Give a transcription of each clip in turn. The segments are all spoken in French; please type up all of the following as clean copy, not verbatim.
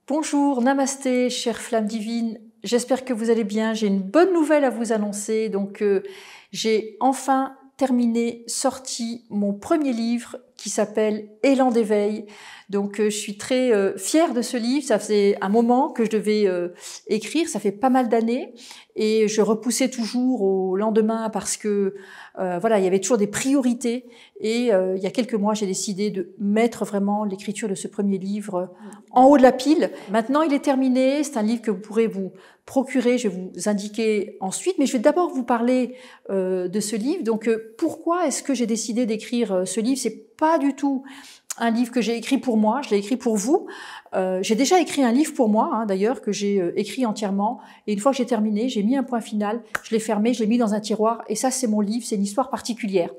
Bonjour, namasté, chère flamme divine. J'espère que vous allez bien. J'ai une bonne nouvelle à vous annoncer. J'ai enfin sorti mon premier livre qui s'appelle Élan d'éveil. Je suis très fière de ce livre. Ça faisait un moment que je devais écrire. Ça fait pas mal d'années et je repoussais toujours au lendemain parce que il y avait toujours des priorités. Et il y a quelques mois, j'ai décidé de mettre vraiment l'écriture de ce premier livre en haut de la pile. Maintenant, il est terminé. C'est un livre que vous pourrez vous procurer. Je vais vous indiquer ensuite, mais je vais d'abord vous parler de ce livre. Pourquoi est-ce que j'ai décidé d'écrire ce livre? C'est pas du tout un livre que j'ai écrit pour moi, je l'ai écrit pour vous. J'ai déjà écrit un livre pour moi, d'ailleurs, que j'ai écrit entièrement. Et une fois que j'ai terminé, j'ai mis un point final, je l'ai fermé, je l'ai mis dans un tiroir. Et ça, c'est mon livre, c'est une histoire particulière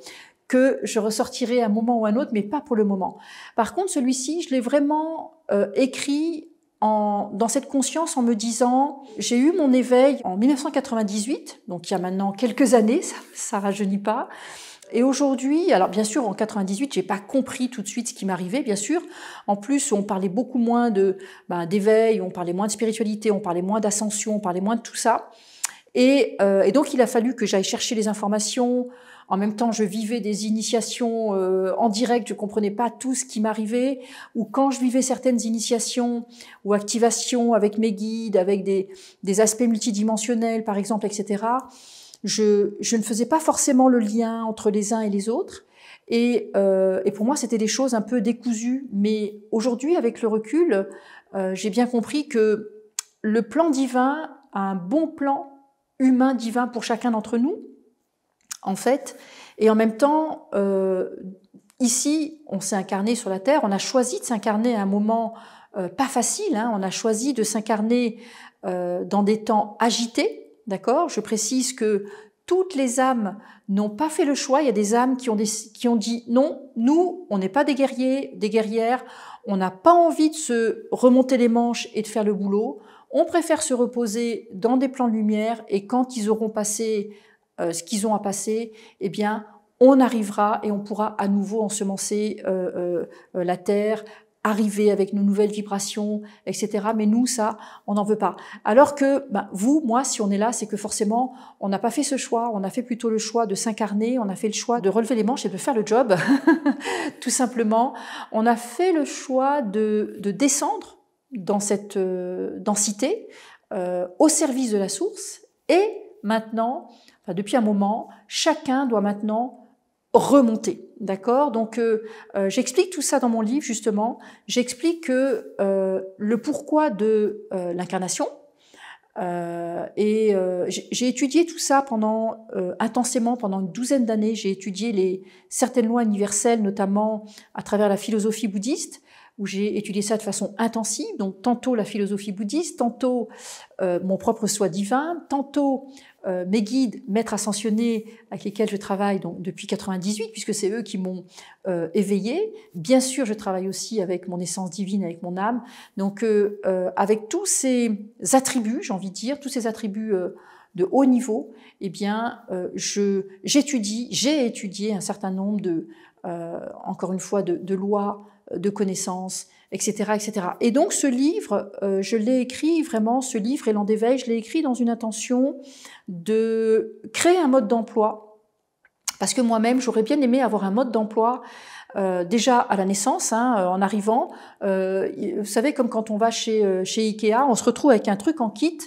que je ressortirai à un moment ou à un autre, mais pas pour le moment. Par contre, celui-ci, je l'ai vraiment écrit dans cette conscience en me disant, j'ai eu mon éveil en 1998, donc il y a maintenant quelques années, ça rajeunit pas. Et aujourd'hui, alors bien sûr, en 98, j'ai pas compris tout de suite ce qui m'arrivait, bien sûr. En plus, on parlait beaucoup moins d'éveil, on parlait moins de spiritualité, on parlait moins d'ascension, on parlait moins de tout ça. Et donc, il a fallu que j'aille chercher les informations. En même temps, je vivais des initiations en direct, je comprenais pas tout ce qui m'arrivait. Ou quand je vivais certaines initiations ou activations avec mes guides, avec des aspects multidimensionnels, par exemple, etc., je ne faisais pas forcément le lien entre les uns et les autres. Et pour moi, c'était des choses un peu décousues. Mais aujourd'hui, avec le recul, j'ai bien compris que le plan divin a un bon plan humain divin pour chacun d'entre nous, en fait. Et en même temps, ici, on s'est incarné sur la Terre. On a choisi de s'incarner à un moment pas facile. On a choisi de s'incarner dans des temps agités. D'accord ? Je précise que toutes les âmes n'ont pas fait le choix. Il y a des âmes qui ont dit non, nous, on n'est pas des guerriers, des guerrières, on n'a pas envie de se remonter les manches et de faire le boulot. On préfère se reposer dans des plans de lumière et quand ils auront passé ce qu'ils ont à passer, eh bien, on arrivera et on pourra à nouveau ensemencer la terre, arriver avec nos nouvelles vibrations, etc. Mais nous, ça, on n'en veut pas. Alors que vous, moi, si on est là, c'est que forcément, on n'a pas fait ce choix. On a fait plutôt le choix de s'incarner. On a fait le choix de relever les manches et de faire le job, tout simplement. On a fait le choix de descendre dans cette densité au service de la source. Et maintenant, depuis un moment, chacun doit maintenant remonter. D'accord ? J'explique tout ça dans mon livre, justement. J'explique que le pourquoi de l'incarnation. J'ai étudié tout ça intensément pendant une douzaine d'années. J'ai étudié certaines lois universelles, notamment à travers la philosophie bouddhiste, où j'ai étudié ça de façon intensive. Donc, tantôt la philosophie bouddhiste, tantôt mon propre soi divin, tantôt mes guides, maîtres ascensionnés avec lesquels je travaille depuis 98, puisque c'est eux qui m'ont éveillée. Bien sûr, je travaille aussi avec mon essence divine, avec mon âme. Avec tous ces attributs, j'ai envie de dire, tous ces attributs de haut niveau, eh bien, j'ai étudié un certain nombre encore une fois, de lois, de connaissances, etc., etc. Et donc, ce livre, je l'ai écrit vraiment, ce livre, Élan d'éveil, je l'ai écrit dans une intention de créer un mode d'emploi, parce que moi-même, j'aurais bien aimé avoir un mode d'emploi déjà à la naissance, en arrivant. Vous savez, comme quand on va chez Ikea, on se retrouve avec un truc en kit,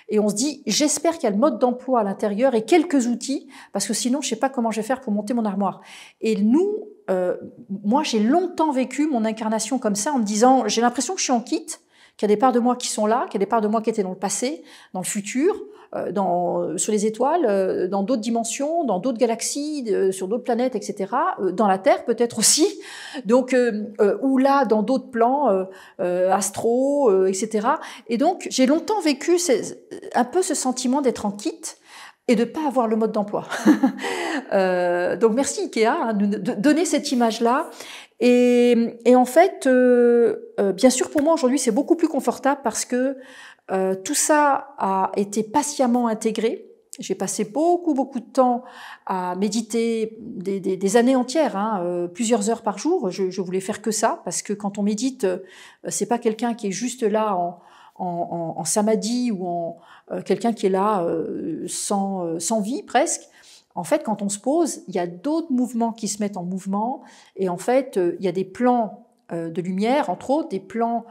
et on se dit, j'espère qu'il y a le mode d'emploi à l'intérieur et quelques outils, parce que sinon, je sais pas comment je vais faire pour monter mon armoire. Et moi, j'ai longtemps vécu mon incarnation comme ça, en me disant, j'ai l'impression que je suis en kit, qu'il y a des parts de moi qui sont là, qu'il y a des parts de moi qui étaient dans le passé, dans le futur, sur les étoiles, dans d'autres dimensions, dans d'autres galaxies, sur d'autres planètes, etc. Dans la Terre peut-être aussi. Ou là, dans d'autres plans, astro, etc. Et donc, j'ai longtemps vécu un peu ce sentiment d'être en kit et de pas avoir le mode d'emploi. Donc, merci Ikea de donner cette image-là. Et en fait, bien sûr, pour moi aujourd'hui, c'est beaucoup plus confortable parce que tout ça a été patiemment intégré J'ai passé beaucoup de temps à méditer des années entières, hein, plusieurs heures par jour. Je voulais faire que ça, parce que quand on médite, c'est pas quelqu'un qui est juste là en samadhi ou quelqu'un qui est là sans vie presque. En fait, quand on se pose, il y a d'autres mouvements qui se mettent en mouvement, et en fait, il y a des plans de lumière, entre autres, des plans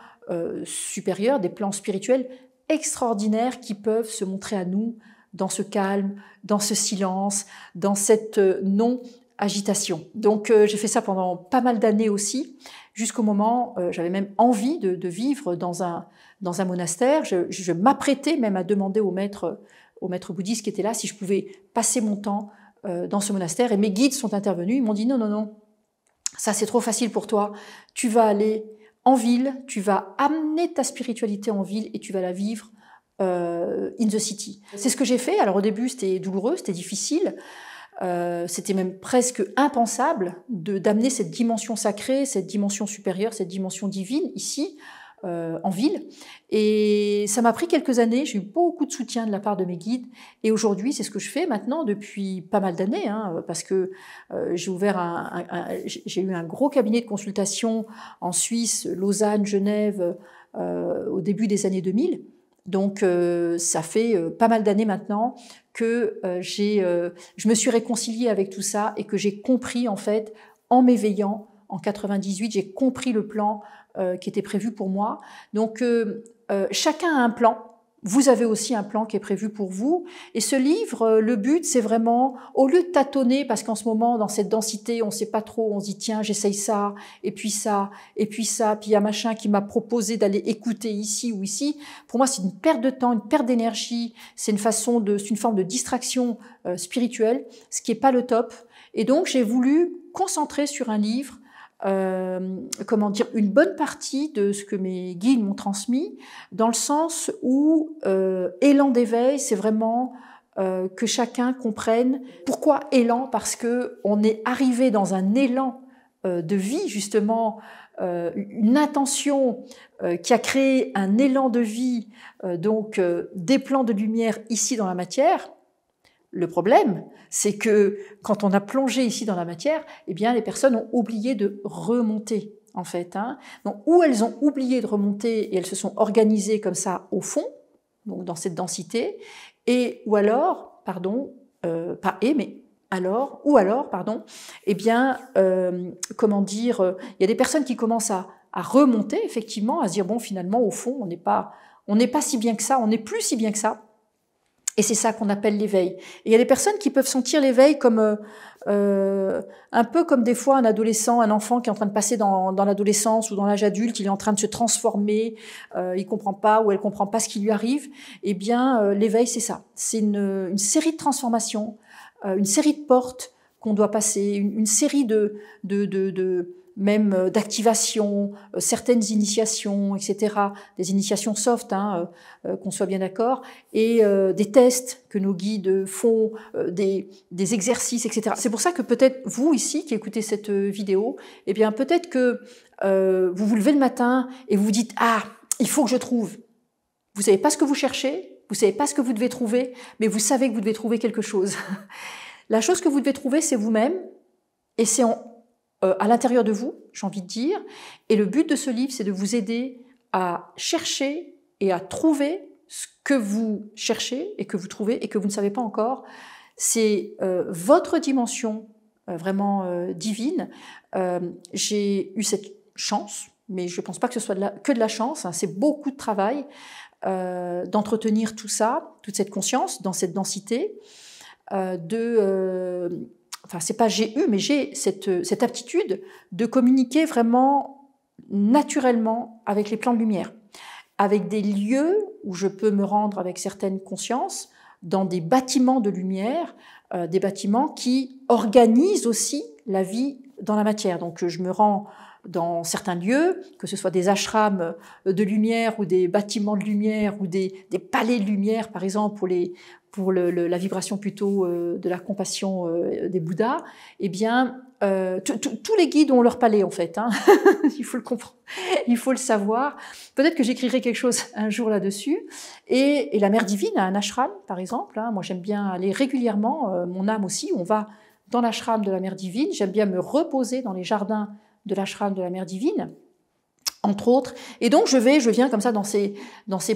supérieurs, des plans spirituels extraordinaires qui peuvent se montrer à nous dans ce calme, dans ce silence, dans cette non-agitation. Donc j'ai fait ça pendant pas mal d'années aussi, jusqu'au moment, j'avais même envie de vivre dans un monastère. Je m'apprêtais même à demander au maître bouddhiste qui était là si je pouvais passer mon temps dans ce monastère. Et mes guides sont intervenus, ils m'ont dit non, ça c'est trop facile pour toi, tu vas aller en ville, tu vas amener ta spiritualité en ville et tu vas la vivre in the city. C'est ce que j'ai fait. Alors au début c'était douloureux, c'était difficile, c'était même presque impensable d'amener cette dimension sacrée, cette dimension supérieure, cette dimension divine ici en ville. Et ça m'a pris quelques années, j'ai eu beaucoup de soutien de la part de mes guides, et aujourd'hui c'est ce que je fais maintenant depuis pas mal d'années, hein, parce que j'ai eu un gros cabinet de consultation en Suisse, Lausanne, Genève, au début des années 2000. Donc ça fait pas mal d'années maintenant que je me suis réconciliée avec tout ça et que j'ai compris en fait, en m'éveillant en 98, j'ai compris le plan qui était prévu pour moi. Donc chacun a un plan. Vous avez aussi un plan qui est prévu pour vous. Et ce livre, le but, c'est vraiment, au lieu de tâtonner, parce qu'en ce moment, dans cette densité, on ne sait pas trop, on se dit, tiens, j'essaye ça, et puis ça, et puis ça, puis il y a machin qui m'a proposé d'aller écouter ici ou ici. Pour moi, c'est une perte de temps, une perte d'énergie, c'est une forme de distraction spirituelle, ce qui n'est pas le top. Et donc, j'ai voulu concentrer sur un livre une bonne partie de ce que mes guides m'ont transmis, dans le sens où élan d'éveil, c'est vraiment que chacun comprenne pourquoi élan, parce que on est arrivé dans un élan de vie, justement, une intention qui a créé un élan de vie, des plans de lumière ici dans la matière. Le problème, c'est que quand on a plongé ici dans la matière, eh bien, les personnes ont oublié de remonter, en fait. Hein. Donc, ou elles ont oublié de remonter et elles se sont organisées comme ça au fond, donc dans cette densité, et ou alors, pardon, pas et, mais alors, ou alors, pardon, eh bien, il y a des personnes qui commencent à remonter, effectivement, à se dire, bon, finalement, au fond, on n'est pas si bien que ça, on n'est plus si bien que ça. Et c'est ça qu'on appelle l'éveil. Et il y a des personnes qui peuvent sentir l'éveil comme un peu comme des fois un adolescent, un enfant qui est en train de passer dans l'adolescence ou dans l'âge adulte, il est en train de se transformer, il comprend pas ou elle comprend pas ce qui lui arrive. Eh bien, l'éveil, c'est ça. C'est une série de transformations, une série de portes qu'on doit passer, une série même d'activation, certaines initiations, etc., des initiations soft, hein, qu'on soit bien d'accord, et des tests que nos guides font, des exercices, etc. C'est pour ça que peut-être vous ici qui écoutez cette vidéo, eh bien peut-être que vous vous levez le matin et vous vous dites « Ah, il faut que je trouve ». Vous savez pas ce que vous cherchez, vous savez pas ce que vous devez trouver, mais vous savez que vous devez trouver quelque chose. La chose que vous devez trouver, c'est vous-même, et c'est à l'intérieur de vous, j'ai envie de dire. Et le but de ce livre, c'est de vous aider à chercher et à trouver ce que vous cherchez et que vous trouvez et que vous ne savez pas encore. C'est votre dimension vraiment divine. J'ai eu cette chance, mais je ne pense pas que ce soit que de la chance, hein. C'est beaucoup de travail d'entretenir tout ça, toute cette conscience dans cette densité, enfin, c'est pas j'ai eu, mais j'ai cette aptitude de communiquer vraiment naturellement avec les plans de lumière, avec des lieux où je peux me rendre avec certaines consciences, dans des bâtiments de lumière, des bâtiments qui organisent aussi la vie dans la matière. Donc je me rends dans certains lieux, que ce soit des ashrams de lumière ou des bâtiments de lumière ou des palais de lumière, par exemple, pour la vibration plutôt de la compassion des Bouddhas, eh bien, tous les guides ont leur palais en fait, hein. Il faut le comprendre, il faut le savoir. Peut-être que j'écrirai quelque chose un jour là-dessus. Et la Mère Divine a un ashram, par exemple, hein. Moi, j'aime bien aller régulièrement, mon âme aussi, on va dans l'ashram de la Mère Divine. J'aime bien me reposer dans les jardins de l'ashram de la Mère Divine, entre autres. Et donc, je viens comme ça dans ces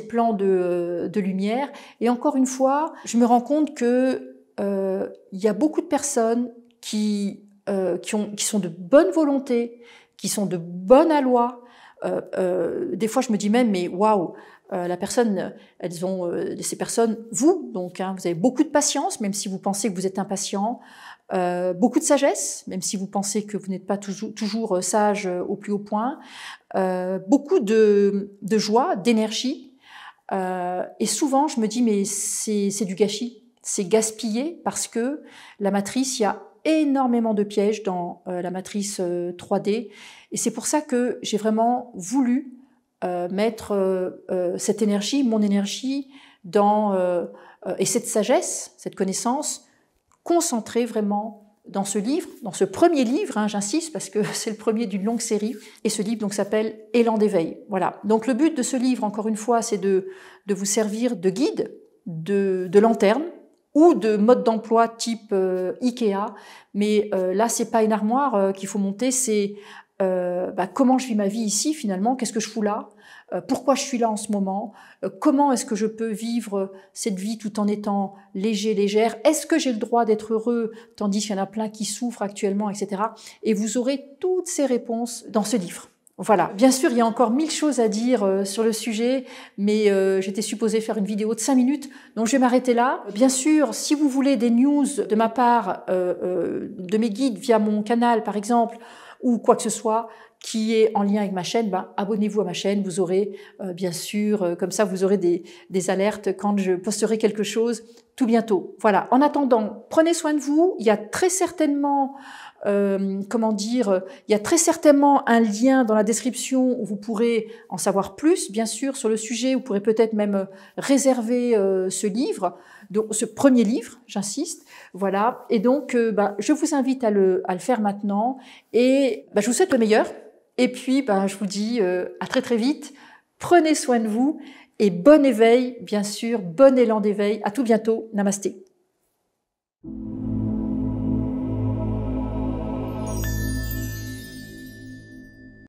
plans de lumière. Et encore une fois, je me rends compte que il y a beaucoup de personnes qui sont de bonne volonté, qui sont de bonne aloi. Des fois, je me dis même, mais waouh, la personne, ces personnes, vous, donc, hein, vous avez beaucoup de patience, même si vous pensez que vous êtes impatient, beaucoup de sagesse, même si vous pensez que vous n'êtes pas toujours sage au plus haut point, beaucoup de joie, d'énergie, et souvent, je me dis, mais c'est du gâchis, c'est gaspillé, parce que la matrice, il y a énormément de pièges dans la matrice 3D, et c'est pour ça que j'ai vraiment voulu mettre cette énergie, mon énergie, et cette sagesse, cette connaissance, concentrée vraiment dans ce livre, dans ce premier livre, hein, j'insiste, parce que c'est le premier d'une longue série, et ce livre donc s'appelle Élan d'éveil. Voilà. Donc le but de ce livre, encore une fois, c'est de vous servir de guide, de lanterne, ou de mode d'emploi type Ikea, mais là c'est pas une armoire qu'il faut monter, c'est comment je vis ma vie ici finalement, qu'est-ce que je fous là, pourquoi je suis là en ce moment, comment est-ce que je peux vivre cette vie tout en étant légère, est-ce que j'ai le droit d'être heureux tandis qu'il y en a plein qui souffrent actuellement, etc. Et vous aurez toutes ces réponses dans ce livre. Voilà, bien sûr, il y a encore 1000 choses à dire sur le sujet, mais j'étais supposée faire une vidéo de 5 minutes, donc je vais m'arrêter là. Bien sûr, si vous voulez des news de ma part, de mes guides via mon canal par exemple, ou quoi que ce soit qui est en lien avec ma chaîne, abonnez-vous à ma chaîne, vous aurez bien sûr, comme ça vous aurez des alertes quand je posterai quelque chose tout bientôt. Voilà, en attendant, prenez soin de vous, il y a très certainement... il y a très certainement un lien dans la description où vous pourrez en savoir plus, bien sûr, sur le sujet. Vous pourrez peut-être même réserver ce livre, donc ce premier livre, j'insiste. Voilà. Et donc, je vous invite à le faire maintenant. Et je vous souhaite le meilleur. Et puis, je vous dis à très très vite. Prenez soin de vous et bon éveil, bien sûr, bon élan d'éveil. À tout bientôt. Namasté.